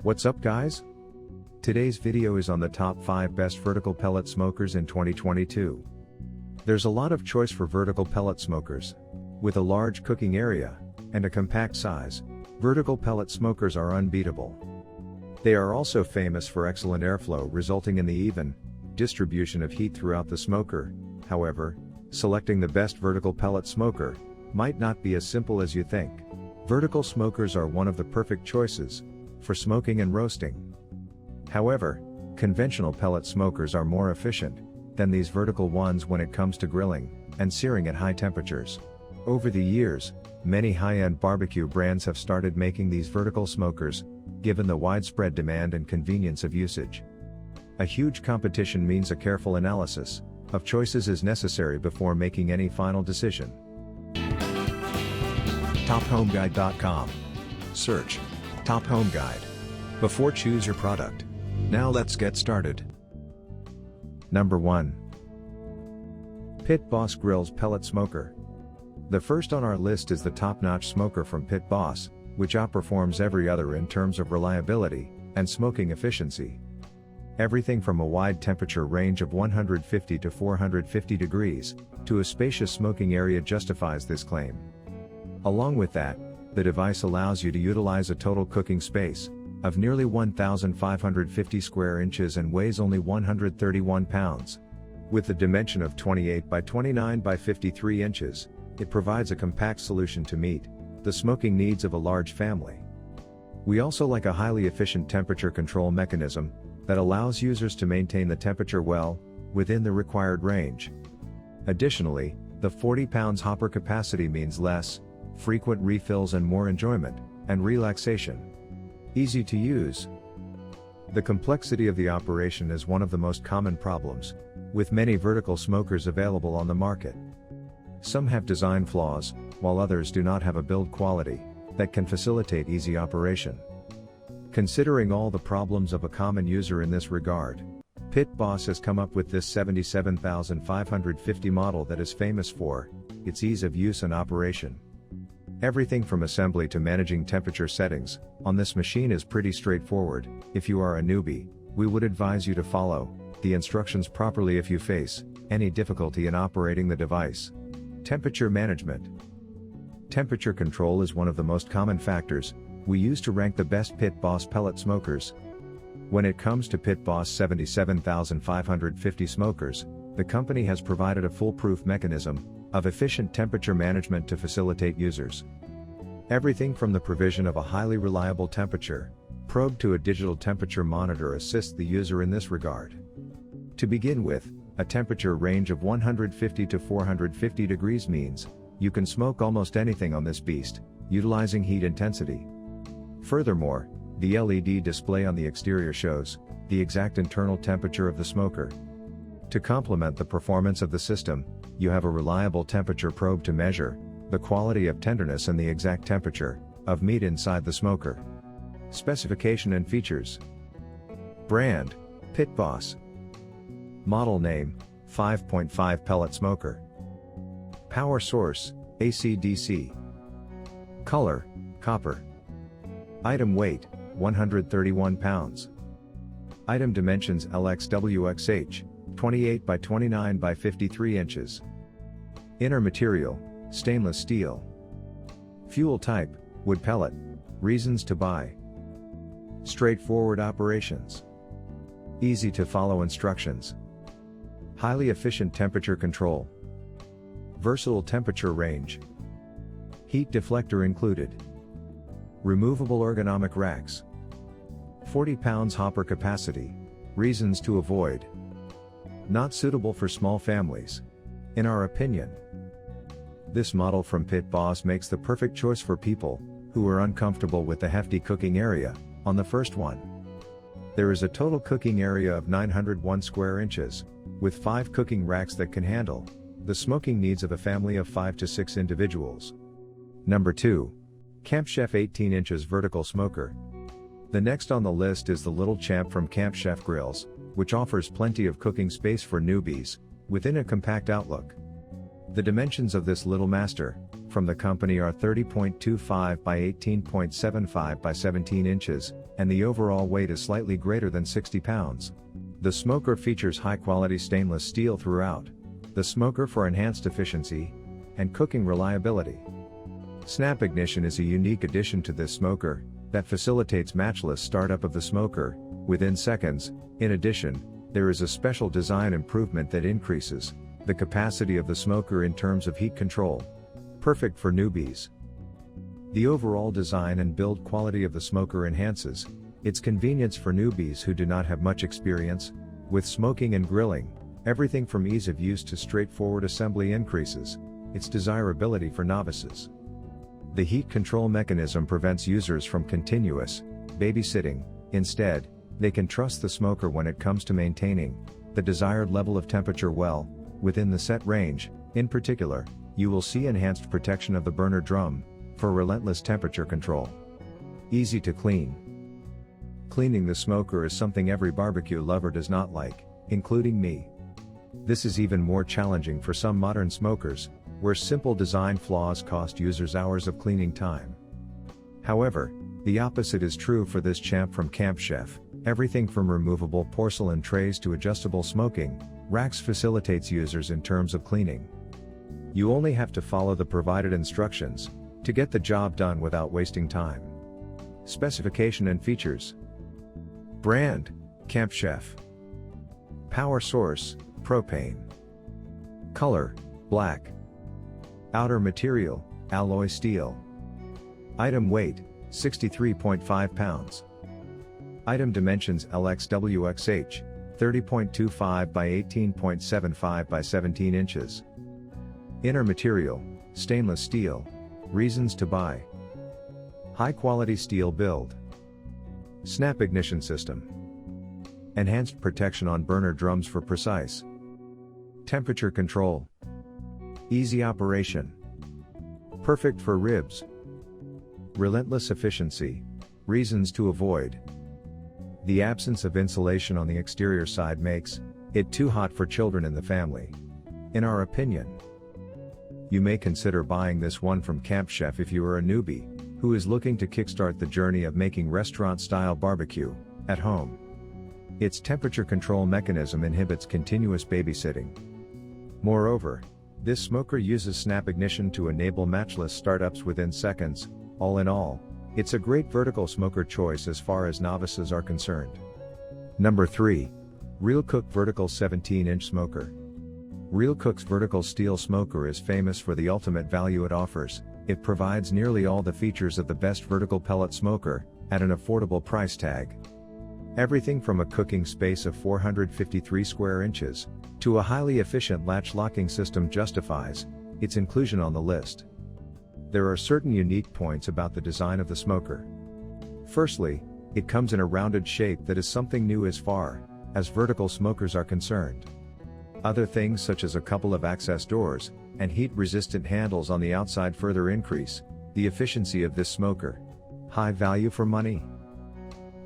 What's up guys? Today's video is on the top 5 best vertical pellet smokers in 2022. There's a lot of choice for vertical pellet smokers. With a large cooking area and a compact size, vertical pellet smokers are unbeatable. They are also famous for excellent airflow resulting in the even distribution of heat throughout the smoker. However, selecting the best vertical pellet smoker might not be as simple as you think. Vertical smokers are one of the perfect choices for smoking and roasting. However, conventional pellet smokers are more efficient than these vertical ones when it comes to grilling and searing at high temperatures. Over the years, many high-end barbecue brands have started making these vertical smokers, given the widespread demand and convenience of usage. A huge competition means a careful analysis of choices is necessary before making any final decision. TopHomeGuide.com. Search Top Home Guide before choose your product. Now let's get started. Number 1. Pitboss Grills Pellet Smoker. The first on our list is the top-notch smoker from Pitboss, which outperforms every other in terms of reliability and smoking efficiency. Everything from a wide temperature range of 150 to 450 degrees, to a spacious smoking area justifies this claim. Along with that, the device allows you to utilize a total cooking space of nearly 1,550 square inches and weighs only 131 pounds. With the dimension of 28 by 29 by 53 inches, it provides a compact solution to meet the smoking needs of a large family. We also like a highly efficient temperature control mechanism that allows users to maintain the temperature well within the required range. Additionally, the 40 pounds hopper capacity means less frequent refills and more enjoyment and relaxation. Easy to use. The complexity of the operation is one of the most common problems with many vertical smokers available on the market. Some have design flaws, while others do not have a build quality that can facilitate easy operation. Considering all the problems of a common user in this regard, Pitboss has come up with this 77,550 model that is famous for its ease of use and operation. Everything from assembly to managing temperature settings on this machine is pretty straightforward. If you are a newbie, we would advise you to follow the instructions properly if you face any difficulty in operating the device. Temperature management. Temperature control is one of the most common factors we use to rank the best Pitboss pellet smokers. When it comes to Pitboss 77,550 smokers, the company has provided a foolproof mechanism of efficient temperature management to facilitate users. Everything from the provision of a highly reliable temperature probe to a digital temperature monitor assists the user in this regard. To begin with, a temperature range of 150 to 450 degrees means you can smoke almost anything on this beast, utilizing heat intensity. Furthermore, the LED display on the exterior shows the exact internal temperature of the smoker. To complement the performance of the system, you have a reliable temperature probe to measure the quality of tenderness and the exact temperature of meat inside the smoker. Specification and features. Brand: Pitboss. Model name: 5.5 pellet smoker. Power source: AC/DC. Color: copper. Item weight: 131 pounds. Item dimensions: LXWXH, 28 by 29 by 53 inches. Inner material: stainless steel. Fuel type: wood pellet. Reasons to buy: straightforward operations, easy to follow instructions, highly efficient temperature control, versatile temperature range, heat deflector included, removable ergonomic racks, 40 pounds hopper capacity. Reasons to avoid: not suitable for small families. In our opinion, this model from Pitboss makes the perfect choice for people who are uncomfortable with the hefty cooking area on the first one. There is a total cooking area of 901 square inches, with 5 cooking racks that can handle the smoking needs of a family of 5 to 6 individuals. Number 2. Camp Chef 18 inches vertical smoker. The next on the list is the Little Champ from Camp Chef Grills, which offers plenty of cooking space for newbies within a compact outlook. The dimensions of this little master from the company are 30.25 by 18.75 by 17 inches, and the overall weight is slightly greater than 60 pounds. The smoker features high-quality stainless steel throughout. The smoker for enhanced efficiency and cooking reliability. Snap ignition is a unique addition to this smoker that facilitates matchless startup of the smoker within seconds. In addition, there is a special design improvement that increases the capacity of the smoker in terms of heat control. Perfect for newbies. The overall design and build quality of the smoker enhances its convenience for newbies who do not have much experience with smoking and grilling. Everything from ease of use to straightforward assembly increases its desirability for novices. The heat control mechanism prevents users from continuous babysitting. Instead, they can trust the smoker when it comes to maintaining the desired level of temperature well within the set range. In particular, you will see enhanced protection of the burner drum for relentless temperature control. Easy to clean. Cleaning the smoker is something every barbecue lover does not like, including me. This is even more challenging for some modern smokers, where simple design flaws cost users hours of cleaning time. However, the opposite is true for this champ from Camp Chef. Everything from removable porcelain trays to adjustable smoking racks facilitates users in terms of cleaning. You only have to follow the provided instructions to get the job done without wasting time. Specification and features. Brand: Camp Chef. Power source: propane. Color: black. Outer material: alloy steel. Item weight: 63.5 pounds. Item dimensions: LXWXH, 30.25 by 18.75 by 17 inches. Inner material: stainless steel. Reasons to buy: high quality steel build. Snap ignition system. Enhanced protection on burner drums for precise temperature control. Easy operation. Perfect for ribs. Relentless efficiency. Reasons to avoid: the absence of insulation on the exterior side makes it too hot for children in the family. In our opinion, you may consider buying this one from Camp Chef if you are a newbie who is looking to kickstart the journey of making restaurant-style barbecue at home. Its temperature control mechanism inhibits continuous babysitting. Moreover, this smoker uses snap ignition to enable matchless startups within seconds. All in all, it's a great vertical smoker choice as far as novices are concerned. Number 3. Real Cook Vertical 17-inch Smoker. Real Cook's vertical steel smoker is famous for the ultimate value it offers. It provides nearly all the features of the best vertical pellet smoker at an affordable price tag. Everything from a cooking space of 453 square inches to a highly efficient latch locking system justifies its inclusion on the list. There are certain unique points about the design of the smoker. Firstly, it comes in a rounded shape that is something new as far as vertical smokers are concerned. Other things such as a couple of access doors and heat-resistant handles on the outside further increase the efficiency of this smoker. High value for money.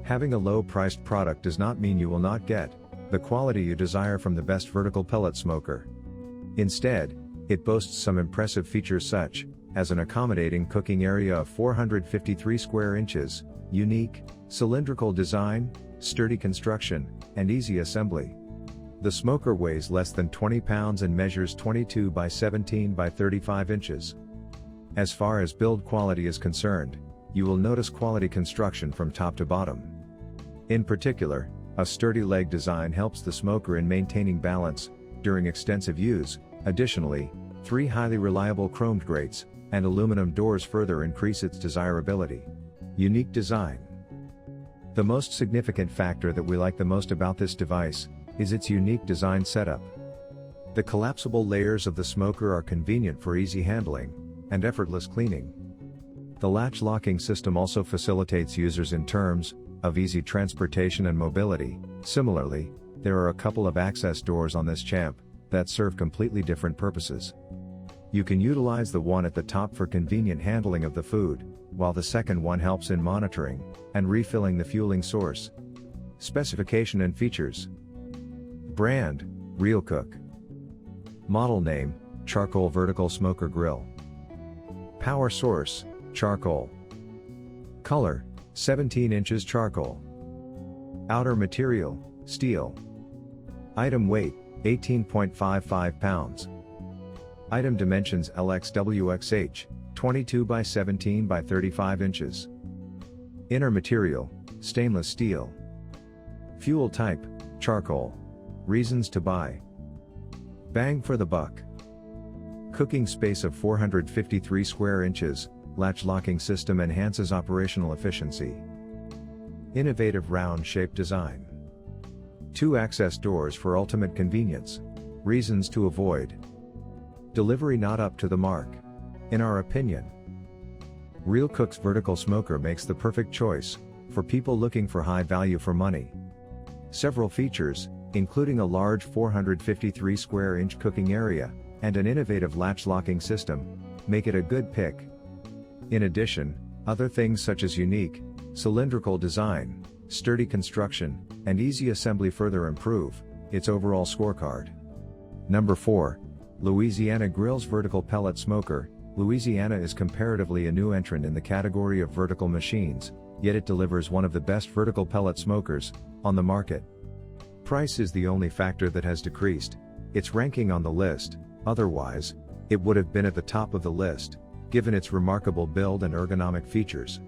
Having a low-priced product does not mean you will not get the quality you desire from the best vertical pellet smoker. Instead, it boasts some impressive features such as an accommodating cooking area of 453 square inches, unique, cylindrical design, sturdy construction, and easy assembly. The smoker weighs less than 20 pounds and measures 22 by 17 by 35 inches. As far as build quality is concerned, you will notice quality construction from top to bottom. In particular, a sturdy leg design helps the smoker in maintaining balance during extensive use. Additionally, 3 highly reliable chromed grates and aluminum doors further increase its desirability. Unique design. The most significant factor that we like the most about this device is its unique design setup. The collapsible layers of the smoker are convenient for easy handling and effortless cleaning. The latch locking system also facilitates users in terms of easy transportation and mobility. Similarly, there are a couple of access doors on this champ that serve completely different purposes. You can utilize the one at the top for convenient handling of the food, while the second one helps in monitoring and refilling the fueling source. Specification and features. Brand: Real Cook. Model name: Charcoal Vertical Smoker Grill. Power source, charcoal. Color, 17 inches charcoal. Outer material, steel. Item weight, 18.55 pounds. Item dimensions LXWXH, 22 by 17 by 35 inches. Inner material, stainless steel. Fuel type, charcoal. Reasons to buy. Bang for the buck. Cooking space of 453 square inches, latch locking system enhances operational efficiency. Innovative round-shaped design. 2 access doors for ultimate convenience. Reasons to avoid. Delivery not up to the mark. In our opinion, Real Cook's Vertical Smoker makes the perfect choice for people looking for high value for money. Several features, including a large 453 square inch cooking area and an innovative latch locking system, make it a good pick. In addition, other things such as unique, cylindrical design, sturdy construction, and easy assembly further improve its overall scorecard. Number 4. Louisiana Grill's Vertical Pellet Smoker. Louisiana is comparatively a new entrant in the category of vertical machines, yet it delivers one of the best vertical pellet smokers on the market. Price is the only factor that has decreased its ranking on the list, otherwise, it would have been at the top of the list, given its remarkable build and ergonomic features.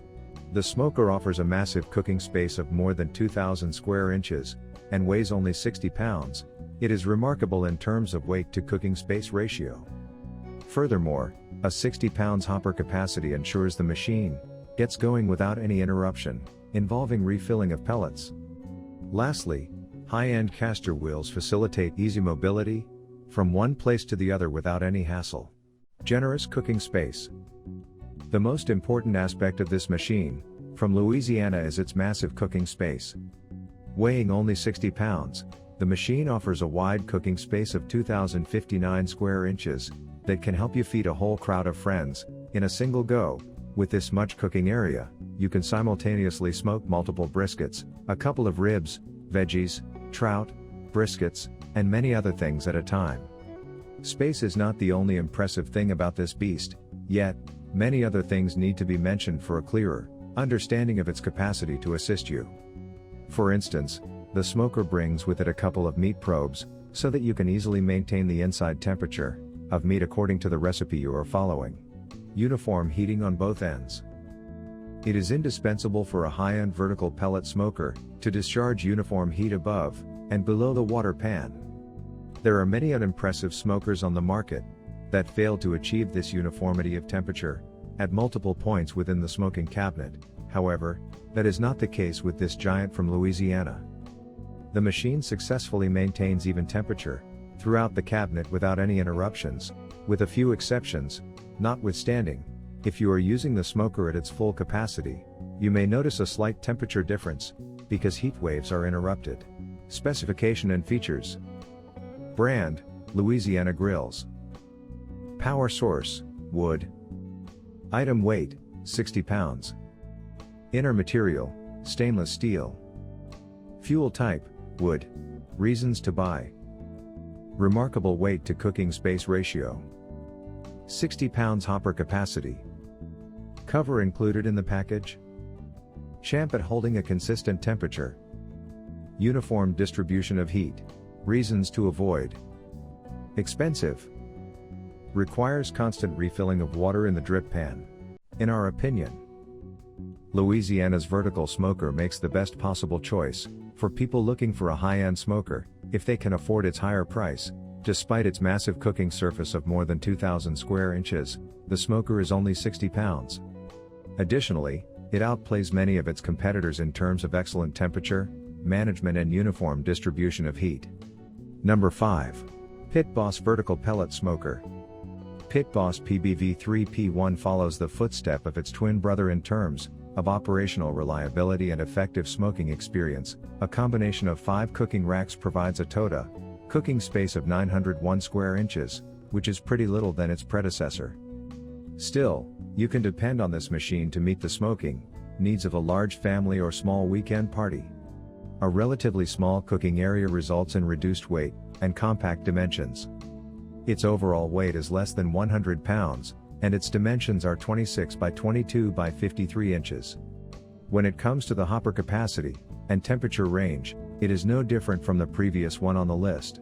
The smoker offers a massive cooking space of more than 2,000 square inches, and weighs only 60 pounds. It is remarkable in terms of weight to cooking space ratio. Furthermore, a 60 pounds hopper capacity ensures the machine gets going without any interruption, involving refilling of pellets. Lastly, high-end caster wheels facilitate easy mobility from one place to the other without any hassle. Generous cooking space. The most important aspect of this machine, from Louisiana, is its massive cooking space. Weighing only 60 pounds, the machine offers a wide cooking space of 2,059 square inches that can help you feed a whole crowd of friends in a single go. With this much cooking area, you can simultaneously smoke multiple briskets, a couple of ribs, veggies, trout, briskets, and many other things at a time. Space is not the only impressive thing about this beast, yet, many other things need to be mentioned for a clearer understanding of its capacity to assist you. For instance, the smoker brings with it a couple of meat probes, so that you can easily maintain the inside temperature of meat according to the recipe you are following. Uniform heating on both ends. It is indispensable for a high-end vertical pellet smoker to discharge uniform heat above and below the water pan. There are many unimpressive smokers on the market that fail to achieve this uniformity of temperature at multiple points within the smoking cabinet. However, that is not the case with this giant from Louisiana. The machine successfully maintains even temperature throughout the cabinet without any interruptions, with a few exceptions. Notwithstanding, if you are using the smoker at its full capacity, you may notice a slight temperature difference because heat waves are interrupted. Specification and features. Brand, Louisiana Grills. Power source, wood. Item weight, 60 pounds. Inner material, stainless steel. Fuel type, wood. Reasons to buy. Remarkable weight to cooking space ratio. 60 pounds hopper capacity. Cover included in the package. Champ at holding a consistent temperature. Uniform distribution of heat. Reasons to avoid. Expensive. Requires constant refilling of water in the drip pan. In our opinion, Louisiana's Vertical Smoker makes the best possible choice for people looking for a high-end smoker if they can afford its higher price. Despite its massive cooking surface of more than 2,000 square inches, the smoker is only 60 pounds. Additionally, it outplays many of its competitors in terms of excellent temperature management and uniform distribution of heat. Number 5. Pitboss Vertical Pellet Smoker. Pitboss PBV3P1 follows the footstep of its twin brother in terms of operational reliability and effective smoking experience. A combination of 5 cooking racks provides a total cooking space of 901 square inches, which is pretty little than its predecessor. Still, you can depend on this machine to meet the smoking needs of a large family or small weekend party. A relatively small cooking area results in reduced weight and compact dimensions. Its overall weight is less than 100 pounds, and its dimensions are 26 by 22 by 53 inches. When it comes to the hopper capacity and temperature range, it is no different from the previous one on the list.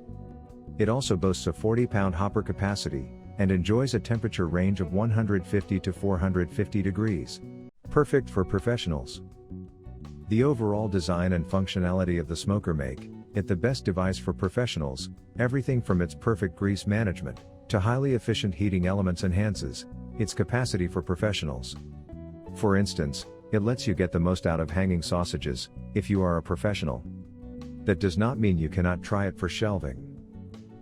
It also boasts a 40-pound hopper capacity, and enjoys a temperature range of 150 to 450 degrees. Perfect for professionals. The overall design and functionality of the smoker make it the best device for professionals. Everything from its perfect grease management to highly efficient heating elements enhances its capacity for professionals. For instance, it lets you get the most out of hanging sausages if you are a professional. That does not mean you cannot try it for shelving.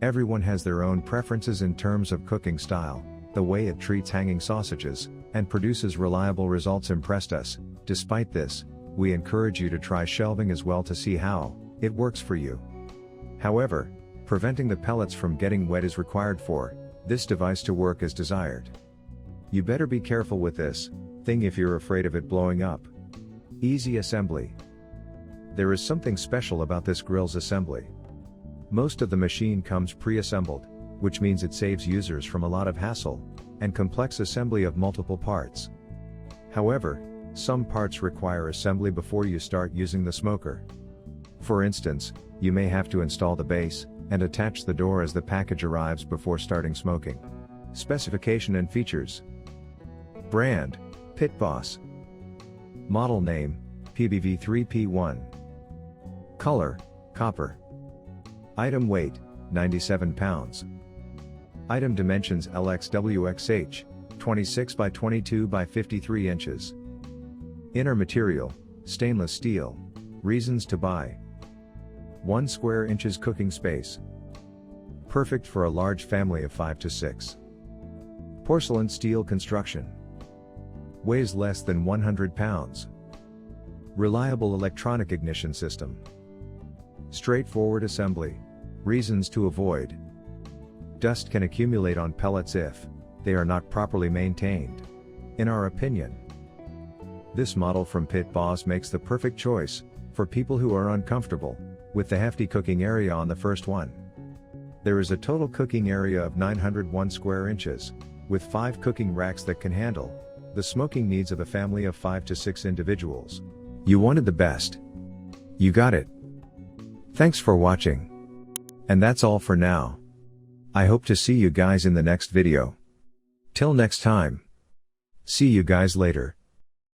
Everyone has their own preferences in terms of cooking style. The way it treats hanging sausages and produces reliable results impressed us. Despite this, we encourage you to try shelving as well to see how it works for you. However, preventing the pellets from getting wet is required for this device to work as desired. You better be careful with this thing if you're afraid of it blowing up. Easy assembly. There is something special about this grill's assembly. Most of the machine comes pre-assembled, which means it saves users from a lot of hassle and complex assembly of multiple parts. However, some parts require assembly before you start using the smoker. For instance, you may have to install the base and attach the door as the package arrives before starting smoking. Specification and features. Brand: Pitboss. Model name: PBV3P1. Color: copper. Item weight: 97 pounds. Item dimensions: LXWXH, 26 by 22 by 53 inches. Inner material: stainless steel. Reasons to buy: 1 square inches cooking space. Perfect for a large family of 5 to 6. Porcelain steel construction. Weighs less than 100 pounds. Reliable electronic ignition system. Straightforward assembly. Reasons to avoid: dust can accumulate on pellets if they are not properly maintained. In our opinion, this model from Pitboss makes the perfect choice for people who are uncomfortable with the hefty cooking area on the first one. There is a total cooking area of 901 square inches, with 5 cooking racks that can handle the smoking needs of a family of 5 to 6 individuals. You wanted the best. You got it. Thanks for watching. And that's all for now. I hope to see you guys in the next video. Till next time. See you guys later.